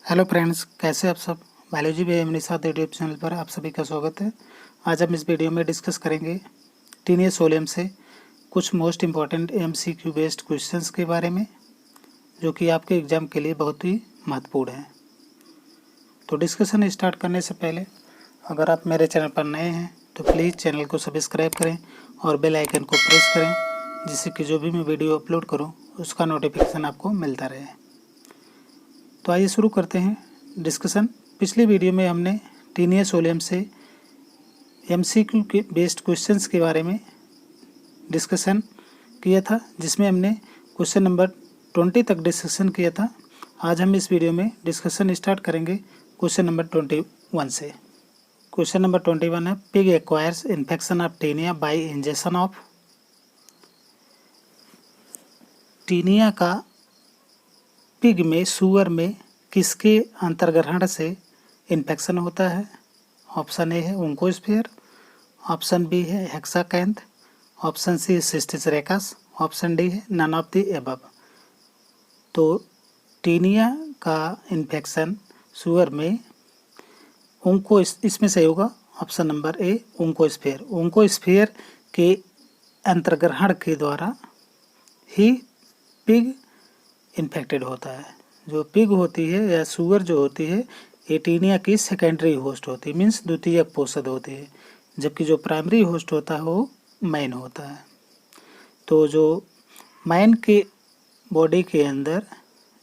Hello friends, कैसे आप सब। बायोलॉजी भी मेरे साथ यूट्यूब चैनल पर आप सभी का स्वागत है। आज हम इस वीडियो में डिस्कस करेंगे टीनियस सोलियम से कुछ most important MCQ based questions के बारे में, जो कि आपके एग्जाम के लिए बहुत ही महत्वपूर्ण है। तो डिस्कशन स्टार्ट करने से पहले अगर आप मेरे चैनल पर नए हैं तो प्लीज़ चैनल को सब्सक्राइब करें और बेल आइकन को प्रेस करें, जिससे कि जो भी मैं वीडियो अपलोड करूँ उसका नोटिफिकेशन आपको मिलता रहे। तो आइए शुरू करते हैं डिस्कशन। पिछली वीडियो में हमने टीनियस सोलियम से एमसीक्यू के बेस्ड क्वेश्चंस के बारे में डिस्कशन किया था, जिसमें हमने क्वेश्चन नंबर 20 तक डिस्कशन किया था। आज हम इस वीडियो में डिस्कशन स्टार्ट करेंगे क्वेश्चन नंबर 21 से। क्वेश्चन नंबर 21 है, pig acquires infection of Taenia by injection of. Taenia का पिग में, सुअर में किसके अंतर्ग्रहण से इन्फेक्शन होता है? ऑप्शन ए है ओंकोस्फेयर, ऑप्शन बी है हेक्साकैंथ, ऑप्शन सी है सिस्टिस रेकस, ऑप्शन डी है नन ऑफ द एबव। तो टीनिया का इन्फेक्शन सुअर में इसमें सही होगा ऑप्शन नंबर ए ओंकोस्फेयर। ओंकोस्फेयर के अंतर्ग्रहण के द्वारा ही पिग इन्फेक्टेड होता है। जो पिग होती है या सुअर जो होती है, ये टीनिया की सेकेंडरी होस्ट होती है, मीन्स द्वितीयक पोषक होती है, जबकि जो प्राइमरी होस्ट होता है वो मैन होता है। तो जो मैन के बॉडी के अंदर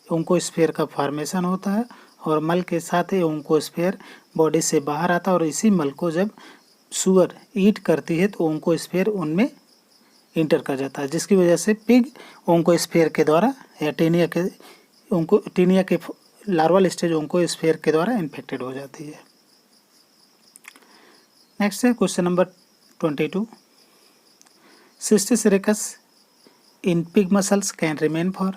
ओंकोस्फेयर का फॉर्मेशन होता है और मल के साथ ही ओंकोस्फेयर बॉडी से बाहर आता है, और इसी मल को जब सुअर ईट करती है तो ओंकोस्फेयर उनमें इंटर कर जाता है, जिसकी वजह से पिग ओंकोस्फेयर के द्वारा या टीनिया के लार्वल स्टेज ओंकोस्फेयर के द्वारा इन्फेक्टेड हो जाती है। नेक्स्ट है question number 22, cysticercus in pig muscles can remain for.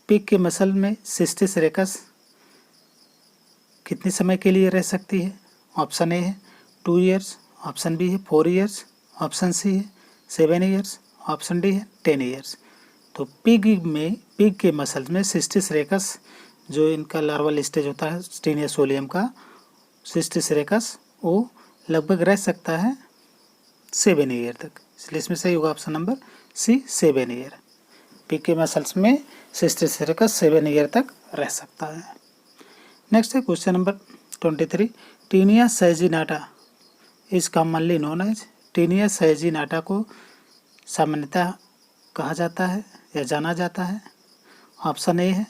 Pig के मसल में सिस्टिस रेकस कितने समय के लिए रह सकती है? ऑप्शन ए है 2 ईयर्स, ऑप्शन बी है 4 ईयर्स, ऑप्शन सी है 7 ईयर्स, ऑप्शन डी है 10 ईयर्स। तो पिग के मसल्स में सिस्टिस रेकस, जो इनका लार्वल स्टेज होता है टीनियस सोलियम का, सिस्टिस रेकस वो लगभग रह सकता है 7 ईयर तक, इसलिए इसमें सही होगा option number C 7 year. Pig के मसल्स में सिस्टिस रेकस 7 ईयर तक रह सकता है। नेक्स्ट है question number 23, Taenia saginata is commonly known as. Taenia saginata को सामान्यतः कहा जाता है या जाना जाता है। ऑप्शन ए है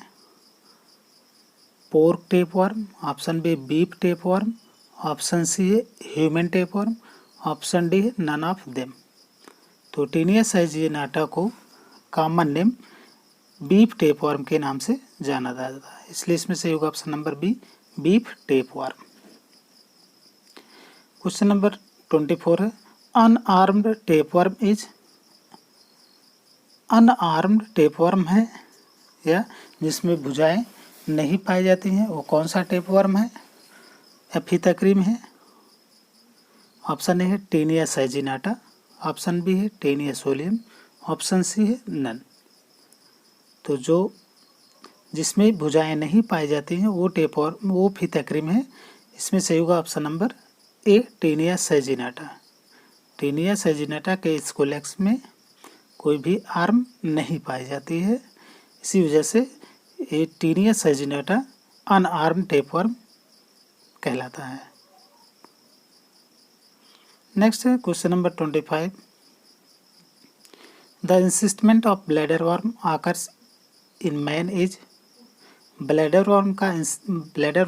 pork tapeworm, option B beef tapeworm, option C है ह्यूमन टेपवर्म, ऑप्शन डी है नन ऑफ देम। तो टीनिया सैजिनाटा को कॉमन नेम बीफ टेपवर्म के नाम से जाना जाता है, इसलिए इसमें सही होगा option number B beef tapeworm. Question number 24 है, unarmed tapeworm is. Unarmed tapeworm है या जिसमें भुजाएं नहीं पाई जाती हैं, वो कौन सा टेपवर्म है या फीताक्रीम है? ऑप्शन ए है टीनिया सैजिनाटा, ऑप्शन बी है टीनिया सोलियम, ऑप्शन सी है नन। तो जो जिसमें भुजाएं नहीं पाई जाती हैं वो टेपवर्म, वो फीताक्रीम है, इसमें सही होगा option number A Taenia saginata. Taenia saginata के स्कोलेक्स में कोई भी आर्म नहीं पाई जाती है, इसी वजह से ये टीनिया सैजिनाटा अनआर्म टेपवर्म कहलाता है। नेक्स्ट है question number 25, the encystment of bladder worm occurs in man is. Bladder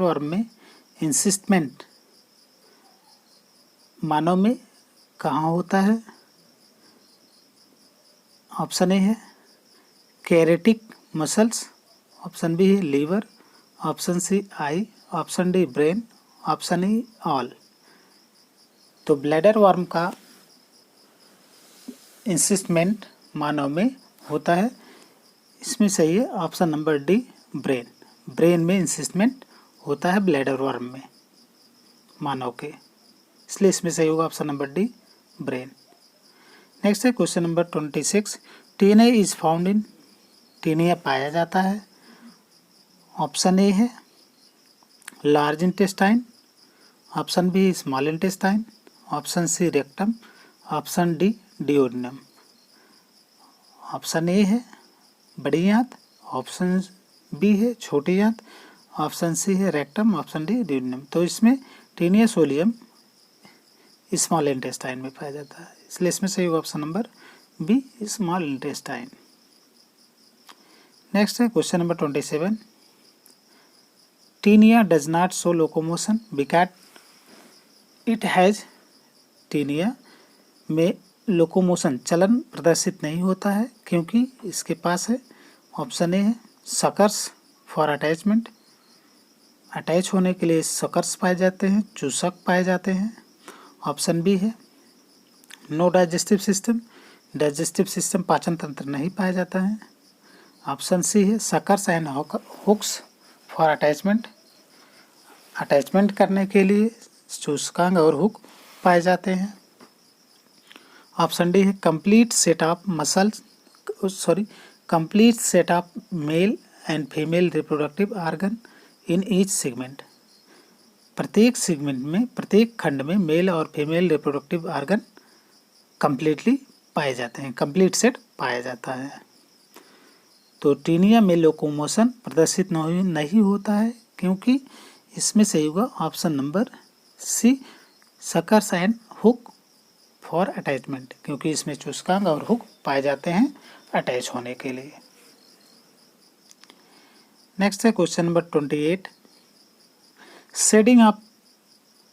worm में इंसिस्टमेंट मानव में कहाँ होता है? ऑप्शन ए है कैरेटिक मसल्स, ऑप्शन बी है liver, option C eye, option D brain, option E all. तो ब्लैडर वर्म का इंसिस्टमेंट मानव में होता है, इसमें सही है option number D brain. Brain में इंसिस्टमेंट होता है ब्लैडर वर्म में मानव के, इसलिए इसमें सही होगा option number D brain. Next है question number 26, Taenia is found in. Taenia पाया जाता है। ऑप्शन ए है large intestine, option B small intestine, option C rectum, option D duodenum. Option A है बड़ी आंत, ऑप्शन बी है छोटी आंत, ऑप्शन सी है रेक्टम, ऑप्शन डी डियोडेनम। तो इसमें टीनिया सोलियम स्मॉल इंटेस्टाइन में पाया जाता है, इसलिए इसमें सही होगा option number B small intestine. Next है question number 27। Taenia does not show locomotion because it has, Taenia में लोकोमोशन चलन प्रदर्शित नहीं होता है क्योंकि इसके पास है, ऑप्शन ए है सकर्स फॉर अटैचमेंट, अटैच होने के लिए सकर्स पाए जाते हैं, चूसक पाए जाते हैं। ऑप्शन बी है no digestive system, digestive system पाचन तंत्र नहीं पाया जाता है। ऑप्शन सी है suckers and hooks for attachment, attachment करने के लिए चूसकांग और हुक पाए जाते हैं। ऑप्शन डी है complete set of muscles, complete set of male and female reproductive organ in each segment, प्रत्येक सेगमेंट में, प्रत्येक खंड में मेल और फीमेल रिप्रोडक्टिव ऑर्गन कंप्लीटली पाए जाते हैं, कंप्लीट सेट पाया जाता है। तो टीनिया में लोकोमोशन प्रदर्शित नहीं होता है क्योंकि इसमें सही होगा option number C suckers and hook for attachment, क्योंकि इसमें चूसकांग और हुक पाए जाते हैं अटैच होने के लिए। नेक्स्ट है question number 28। Shedding of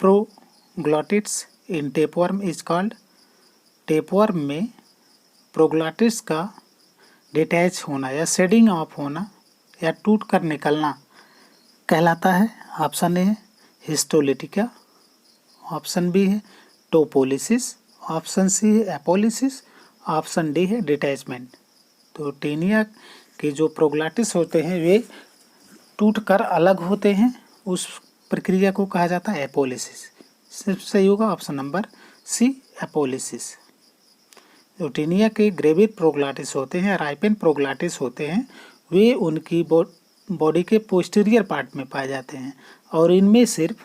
proglottids in tapeworm is called, tapeworm में प्रोग्लॉटिड्स का डिटैच होना या शेडिंग ऑफ होना या टूट कर निकलना कहलाता है। ऑप्शन ए है हिस्टोलिटिका, ऑप्शन बी है टोपोलिसिस, ऑप्शन सी है एपोलिसिस, ऑप्शन डी है डिटैचमेंट। तो टीनिया के जो प्रोग्लॉटिस होते हैं वे टूट कर अलग होते हैं, उस प्रक्रिया को कहा जाता है एपोलिसिस। सिर्फ सही होगा ऑप्शन नंबर सी एपोलिसिस। जो टीनिया के ग्रेविड प्रोग्लॉटिस होते हैं, राइपेन प्रोग्लॉटिस होते हैं, वे उनकी बॉडी के पोस्टीरियर पार्ट में पाए जाते हैं और इनमें सिर्फ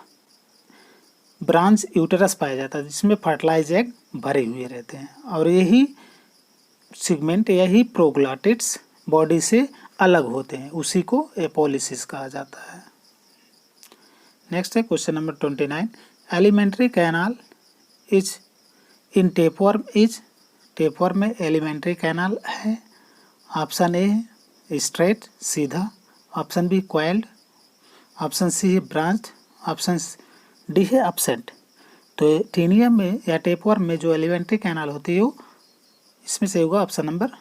ब्रांच यूटेरस पाया जाता है जिसमें फर्टिलाइज एग भरे हुए रहते हैं और यही सेगमेंट, यही प्रोग्लॉटिड्स बॉडी से अलग होते हैं, उसी को एपोलिसिस कहा जाता है। नेक्स्ट है question number 29। Alimentary canal is in tapeworm is, tapeworm में एलिमेंट्री कैनाल है। ऑप्शन ए है स्ट्रेट सीधा, option B coiled, option C है ब्रांच्ड, ऑप्शन डी है अपसेंट। तो टीनिया में या टेपवर्म में जो एलिमेंट्री कैनाल होती है वो इसमें से होगा ऑप्शन नंबर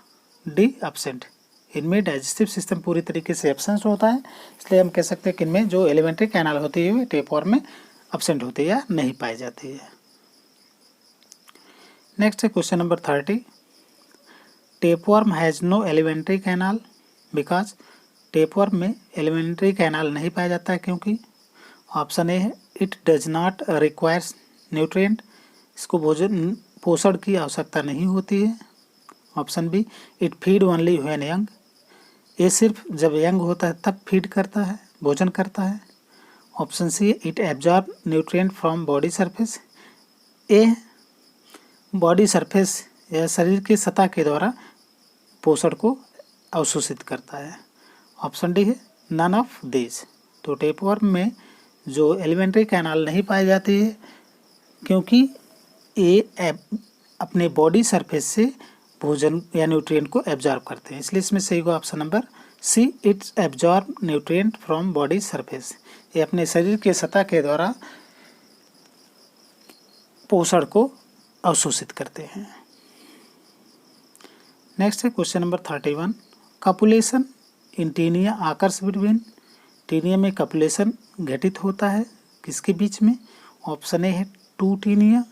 डी अपसेंट। इनमें डाइजेस्टिव सिस्टम पूरी तरीके से एब्सेंट होता है, इसलिए हम कह सकते हैं कि इनमें जो एलिमेंट्री कैनाल होती है वे टेपवर्म में अपसेंट होती है या नहीं पाई जाती है। नेक्स्ट है question number 30। Tapeworm has no alimentary canal because, tapeworm में एलिमेंट्री कैनाल नहीं पाया जाता है क्योंकि ऑप्शन ए है it does not requires nutrient, इसको भोजन पोषण की आवश्यकता नहीं होती है। Option B it feed only when young, ये सिर्फ जब यंग होता है तब फीड करता है, भोजन करता है। Option see it absorb nutrient from body surface, a body surface या शरीर की सतह के द्वारा पोषण को अवशोषित करता है। ऑप्शन डी है नन ऑफ दिस। तो टेपवर्म में जो एलिमेंट्री कैनाल नहीं पाई जाती है क्योंकि ये अपने बॉडी सरफेस से भोजन या न्यूट्रिएंट को एब्जॉर्ब करते हैं, इसलिए इसमें सही होगा option number see it's absorb nutrient from body surface, ये अपने शरीर के सतह के द्वारा पोषण को अवशोषित करते हैं। नेक्स्ट है question number 31। Copulation in Taenia occurs between, Taenia में कपुलेशन घटित होता है किसके बीच में। ऑप्शन ए है टू टीनिया,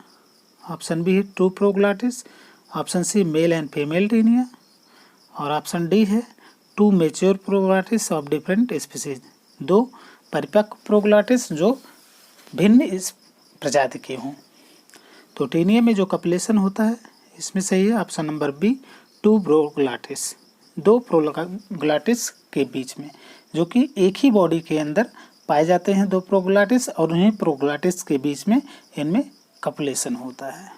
ऑप्शन बी है two proglottis, option C male and female Taenia और ऑप्शन डी है two mature proglottis of different species, दो परिपक्व प्रोग्लॉटिस जो भिन्न इस प्रजाति के हों। तो टीनिया में जो कपुलेशन होता है इसमें सही है option number B two proglottis, दो प्रोग्लॉटिस के बीच में जो कि एक ही बॉडी के अंदर पाए जाते हैं 2 प्रोग्लाटिस, और उन्हीं प्रोग्लाटिस के बीच में इनमें कपलेशन होता है।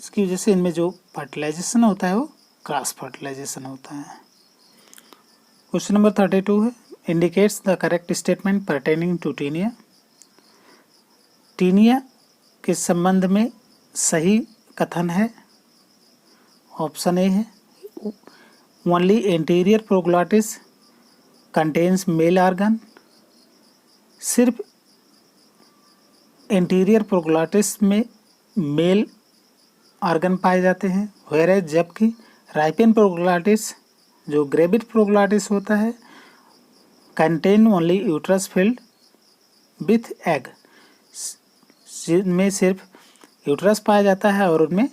इसकी वजह से इनमें जो फर्टिलाइजेशन होता है वो क्रॉस फर्टिलाइजेशन होता है। क्वेश्चन नंबर 32 है, indicates the correct statement pertaining to taenia. Taenia के संबंध में सही कथन है। ऑप्शन ए है, only anterior proglottis contains male organ. सिर्फ एंटीरियर प्रोग्लाटिस में मेल ऑर्गन पाए जाते हैं। वेयर जबकि राइपेन प्रोग्लाटिस जो ग्रेविड प्रोग्लाटिस होता है contain only uterus filled with egg, जिनमें सिर्फ यूट्रस पाया जाता है और उनमें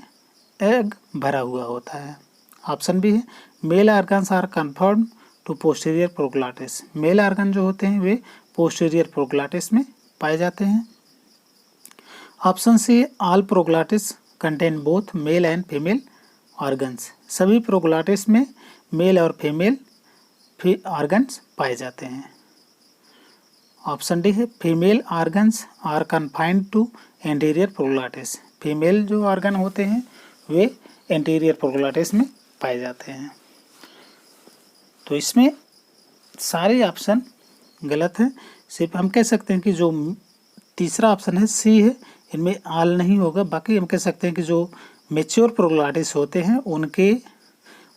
एग भरा हुआ होता है। ऑप्शन बी है, male organs are confirm to posterior proglottis. Male organ जो होते हैं वे पोस्टीरियर प्रोग्लाटिस में पाए जाते हैं। Option C, all proglottis contain both male and female organs. सभी प्रोग्लाटिस में मेल और फीमेल ऑर्गन्स पाए जाते हैं। ऑप्शन डी है, female organs are confined to anterior proglottis. Female जो ऑर्गन होते हैं वे एंटीरियर प्रोग्लाटिस में पाए जाते हैं। तो इसमें सारे ऑप्शन गलत हैं। सिर्फ हम कह सकते हैं कि जो तीसरा ऑप्शन है सी है, इनमें आल नहीं होगा। बाकी हम कह सकते हैं कि जो मैच्योर प्रोग्लाटिस होते हैं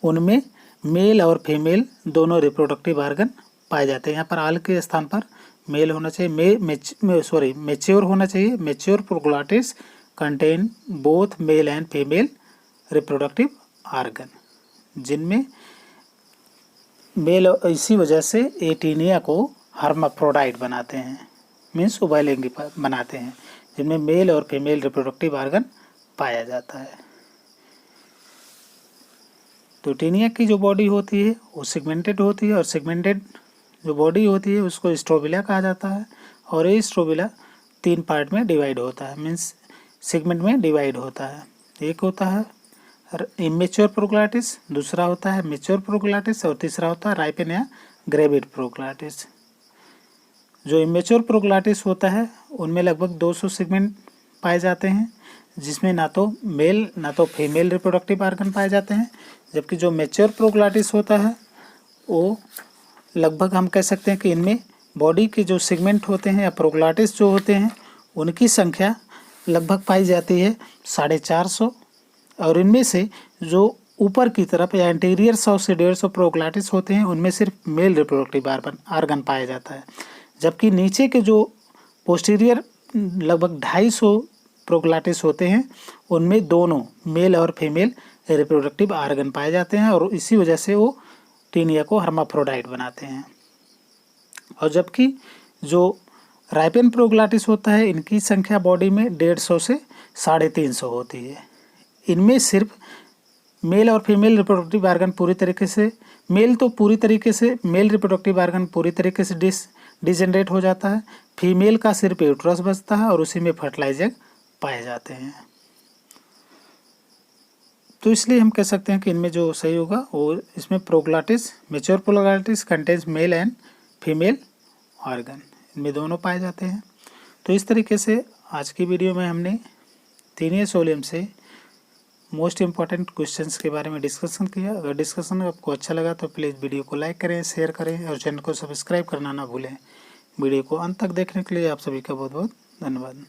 उनमें मेल और फीमेल दोनों रिप्रोडक्टिव ऑर्गन पाए जाते हैं। यहाँ पर आल के स्थान पर मेल होना चाहिए, मैच्योर होना चाहिए। Mature proglottis contain both male and female reproductive organ, जिनमें मेल, इसी वजह से ये टीनिया को हर्माफ्रोडाइट बनाते हैं, मीन्स उभयलिंगी बनाते हैं, जिनमें मेल और फीमेल रिप्रोडक्टिव ऑर्गन पाया जाता है। तो टीनिया की जो बॉडी होती है वो सेगमेंटेड होती है, और सेगमेंटेड जो बॉडी होती है उसको स्ट्रोबिला कहा जाता है। और ये स्ट्रोबिला 3 पार्ट में डिवाइड होता है, मीन्स सेगमेंट में डिवाइड होता है। एक होता है इमेच्योर प्रोग्लाटिस, दूसरा होता है मैच्योर प्रोग्लाटिस, और तीसरा होता है राइपेन या ग्रेविड प्रोग्लाटिस। जो इमेच्योर प्रोग्लाटिस होता है उनमें लगभग 200 सेगमेंट पाए जाते हैं, जिसमें ना तो मेल ना तो फीमेल रिप्रोडक्टिव ऑर्गन पाए जाते हैं। जबकि जो मैच्योर प्रोग्लाटिस होता है वो लगभग हम कह सकते हैं कि इनमें बॉडी के जो सेगमेंट होते हैं या प्रोग्लाटिस जो होते हैं उनकी संख्या लगभग पाई जाती है 450, और इनमें से जो ऊपर की तरफ या इंटीरियर 100 से 150 प्रोग्लाटिस होते हैं उनमें सिर्फ मेल रिप्रोडक्टिव ऑर्गन पाया जाता है। जबकि नीचे के जो पोस्टीरियर लगभग 250 प्रोग्लाटिस होते हैं उनमें दोनों मेल और फीमेल रिप्रोडक्टिव ऑर्गन पाए जाते हैं, और इसी वजह से वो टीनिया को हर्माफ्रोडाइट बनाते हैं। और जबकि जो राइपेन प्रोग्लाटिस होता है इनकी संख्या बॉडी में 150 से 350 होती है। इनमें सिर्फ मेल और फीमेल रिप्रोडक्टिव ऑर्गन पूरी तरीके से, मेल रिप्रोडक्टिव ऑर्गन पूरी तरीके से डिजेनरेट हो जाता है। फीमेल का सिर्फ यूट्रस बचता है और उसी में फर्टिलाइजर पाए जाते हैं। तो इसलिए हम कह सकते हैं कि इनमें जो सही होगा वो इसमें proglottis, mature proglottis contains male and female organ, इनमें दोनों पाए जाते हैं। तो इस तरीके से आज की वीडियो में हमने टीनिया सोलियम से मोस्ट इम्पॉर्टेंट क्वेश्चंस के बारे में डिस्कशन किया। अगर डिस्कशन आपको अच्छा लगा तो प्लीज़ वीडियो को लाइक करें, शेयर करें और चैनल को सब्सक्राइब करना ना भूलें। वीडियो को अंत तक देखने के लिए आप सभी का बहुत बहुत धन्यवाद।